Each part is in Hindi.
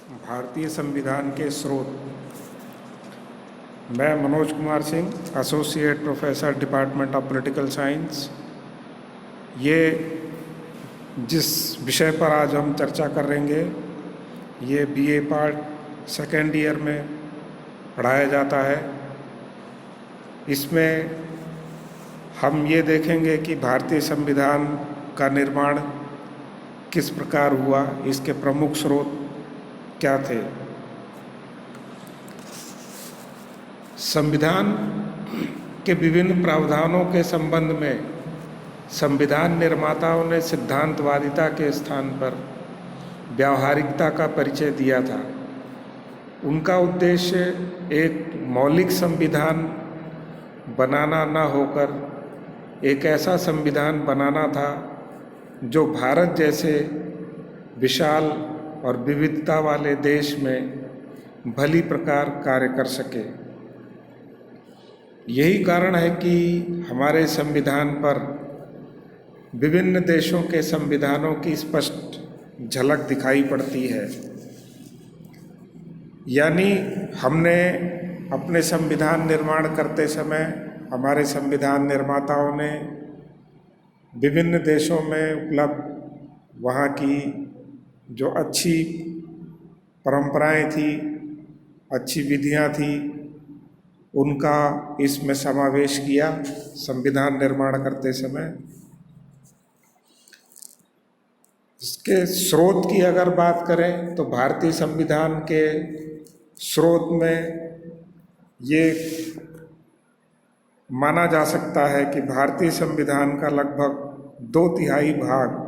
भारतीय संविधान के स्रोत। मैं Manoj Kumar Singh, associate professor, department of political science. ये जिस विषय पर आज हम चर्चा करेंगे ये बीए पार्ट सेकेंड ईयर में पढ़ाया जाता है। इसमें हम ये देखेंगे कि भारतीय संविधान का निर्माण किस प्रकार हुआ, इसके प्रमुख स्रोत क्या थे। संविधान के विभिन्न प्रावधानों के संबंध में संविधान निर्माताओं ने सिद्धांतवादिता के स्थान पर व्यावहारिकता का परिचय दिया था। उनका उद्देश्य एक मौलिक संविधान बनाना न होकर एक ऐसा संविधान बनाना था जो भारत जैसे विशाल और विविधता वाले देश में भली प्रकार कार्य कर सके। यही कारण है कि हमारे संविधान पर विभिन्न देशों के संविधानों की स्पष्ट झलक दिखाई पड़ती है। यानी हमने अपने संविधान निर्माण करते समय हमारे संविधान निर्माताओं ने विभिन्न देशों में उपलब्ध वहाँ की जो अच्छी परंपराएं थी, अच्छी विधियां थी, उनका इसमें समावेश किया संविधान निर्माण करते समय। इसके स्रोत की अगर बात करें तो भारतीय संविधान के स्रोत में ये माना जा सकता है कि भारतीय संविधान का लगभग 2/3 भाग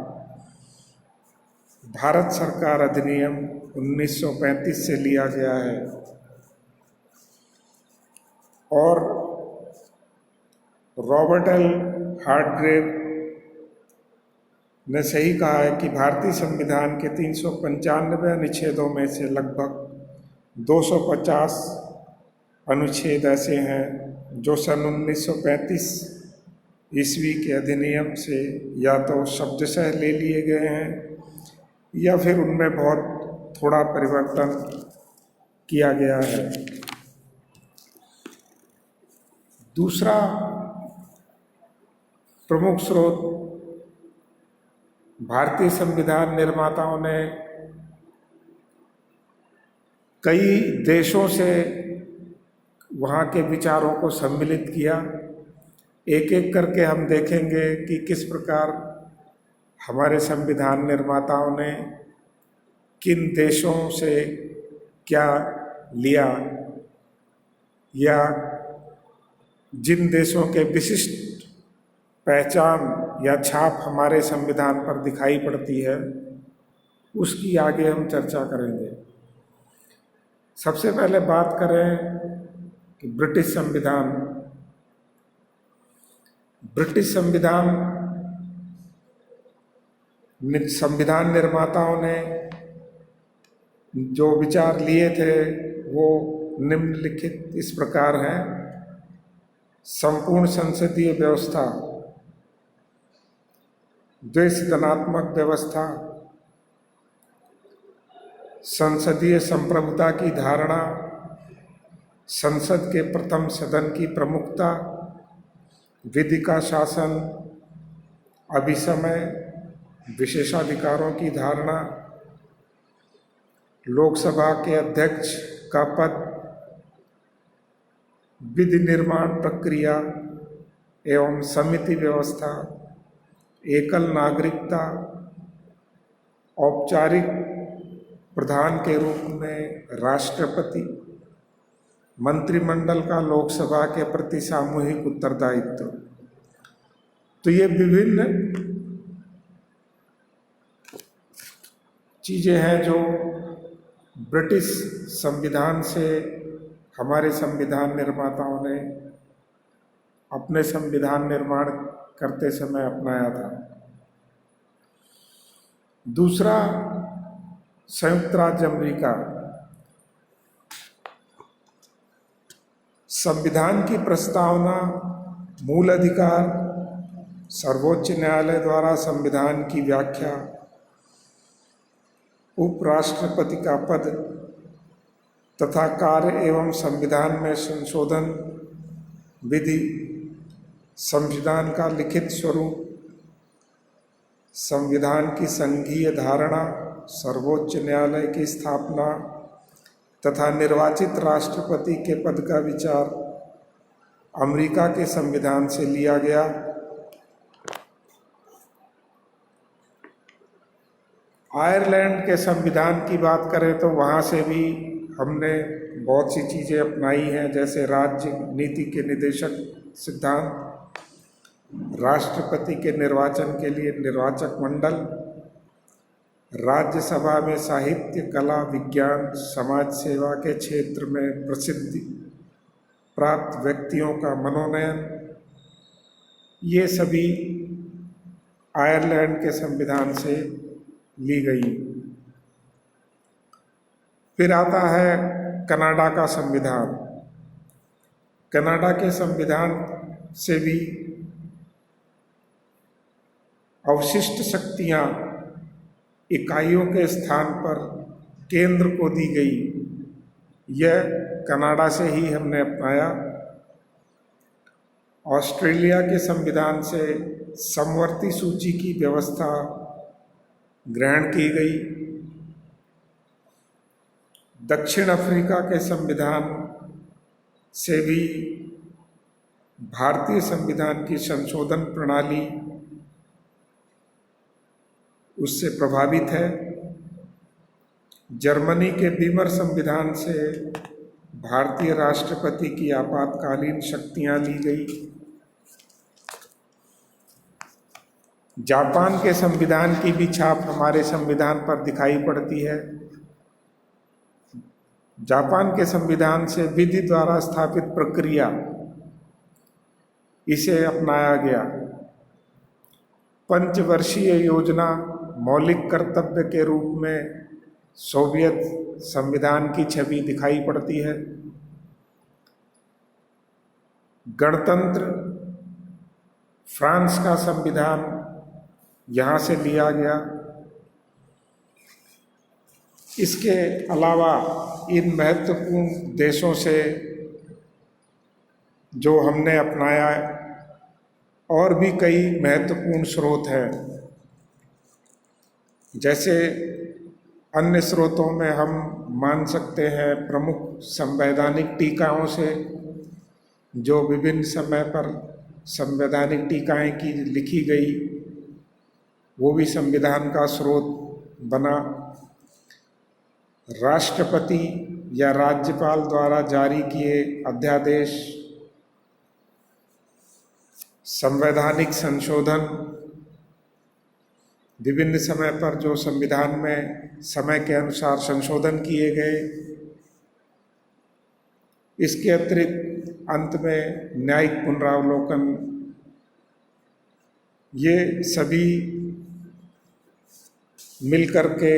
भारत सरकार अधिनियम 1935 से लिया गया है। और रॉबर्ट एल हार्टग्रेव ने सही कहा है कि भारतीय संविधान के 395 अनुच्छेदों में से लगभग 250 अनुच्छेद ऐसे हैं जो सन 1935 ईस्वी के अधिनियम से या तो शब्दशः ले लिए गए हैं या फिर उनमें बहुत थोड़ा परिवर्तन किया गया है। दूसरा प्रमुख स्रोत, भारतीय संविधान निर्माताओं ने कई देशों से वहाँ के विचारों को सम्मिलित किया। एक एक करके हम देखेंगे कि किस प्रकार हमारे संविधान निर्माताओं ने किन देशों से क्या लिया या जिन देशों के विशिष्ट पहचान या छाप हमारे संविधान पर दिखाई पड़ती है उसकी आगे हम चर्चा करेंगे। सबसे पहले बात करें कि ब्रिटिश संविधान। ब्रिटिश संविधान निर्माताओं ने जो विचार लिए थे वो निम्नलिखित इस प्रकार हैं। संपूर्ण संसदीय व्यवस्था, द्विसदनात्मक व्यवस्था, संसदीय संप्रभुता की धारणा, संसद के प्रथम सदन की प्रमुखता, विधि का शासन, अभिसमय, विशेषाधिकारों की धारणा, लोकसभा के अध्यक्ष का पद, विधि निर्माण प्रक्रिया एवं समिति व्यवस्था, एकल नागरिकता, औपचारिक प्रधान के रूप में राष्ट्रपति, मंत्रिमंडल का लोकसभा के प्रति सामूहिक उत्तरदायित्व। तो ये विभिन्न चीज़ें हैं जो ब्रिटिश संविधान से हमारे संविधान निर्माताओं ने अपने संविधान निर्माण करते समय अपनाया था। दूसरा, संयुक्त राज्य अमेरिका। संविधान की प्रस्तावना, मूल अधिकार, सर्वोच्च न्यायालय द्वारा संविधान की व्याख्या उपराष्ट्रपति का पद तथा कार्य एवं संविधान में संशोधन विधि, संविधान का लिखित स्वरूप, संविधान की संघीय धारणा, सर्वोच्च न्यायालय की स्थापना तथा निर्वाचित राष्ट्रपति के पद का विचार अमेरिका के संविधान से लिया गया। आयरलैंड के संविधान की बात करें तो वहाँ से भी हमने बहुत सी चीज़ें अपनाई हैं, जैसे राज्य नीति के निदेशक सिद्धांत, राष्ट्रपति के निर्वाचन के लिए निर्वाचक मंडल, राज्यसभा में साहित्य, कला, विज्ञान, समाज सेवा के क्षेत्र में प्रसिद्धि प्राप्त व्यक्तियों का मनोनयन, ये सभी आयरलैंड के संविधान से ली गई। फिर आता है कनाडा का संविधान। कनाडा के संविधान से भी अवशिष्ट शक्तियां इकाइयों के स्थान पर केंद्र को दी गई। यह कनाडा से ही हमने अपनाया। ऑस्ट्रेलिया के संविधान से समवर्ती सूची की व्यवस्था ग्रहण की गई। दक्षिण अफ्रीका के संविधान से भी भारतीय संविधान की संशोधन प्रणाली उससे प्रभावित है। जर्मनी के बीमर संविधान से भारतीय राष्ट्रपति की आपातकालीन शक्तियां ली गई। जापान के संविधान की भी छाप हमारे संविधान पर दिखाई पड़ती है। जापान के संविधान से विधि द्वारा स्थापित प्रक्रिया, इसे अपनाया गया। पंचवर्षीय योजना मौलिक कर्तव्य के रूप में सोवियत संविधान की छवि दिखाई पड़ती है। गणतंत्र फ्रांस का संविधान यहाँ से लिया गया। इसके अलावा इन महत्वपूर्ण देशों से जो हमने अपनाया, और भी कई महत्वपूर्ण स्रोत हैं। जैसे अन्य स्रोतों में हम मान सकते हैं प्रमुख संवैधानिक टीकाओं से, जो विभिन्न समय पर संवैधानिक टीकाएं की लिखी गई, वो भी संविधान का स्रोत बना। राष्ट्रपति या राज्यपाल द्वारा जारी किए अध्यादेश, संवैधानिक संशोधन, विभिन्न समय पर जो संविधान में समय के अनुसार संशोधन किए गए। इसके अतिरिक्त अंत में न्यायिक पुनरावलोकन, ये सभी मिलकर के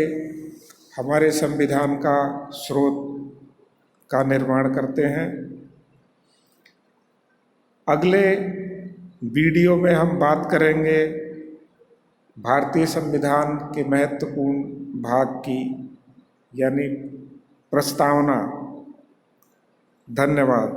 हमारे संविधान का स्रोत का निर्माण करते हैं। अगले वीडियो में हम बात करेंगे भारतीय संविधान के महत्वपूर्ण भाग की, यानी प्रस्तावना। धन्यवाद।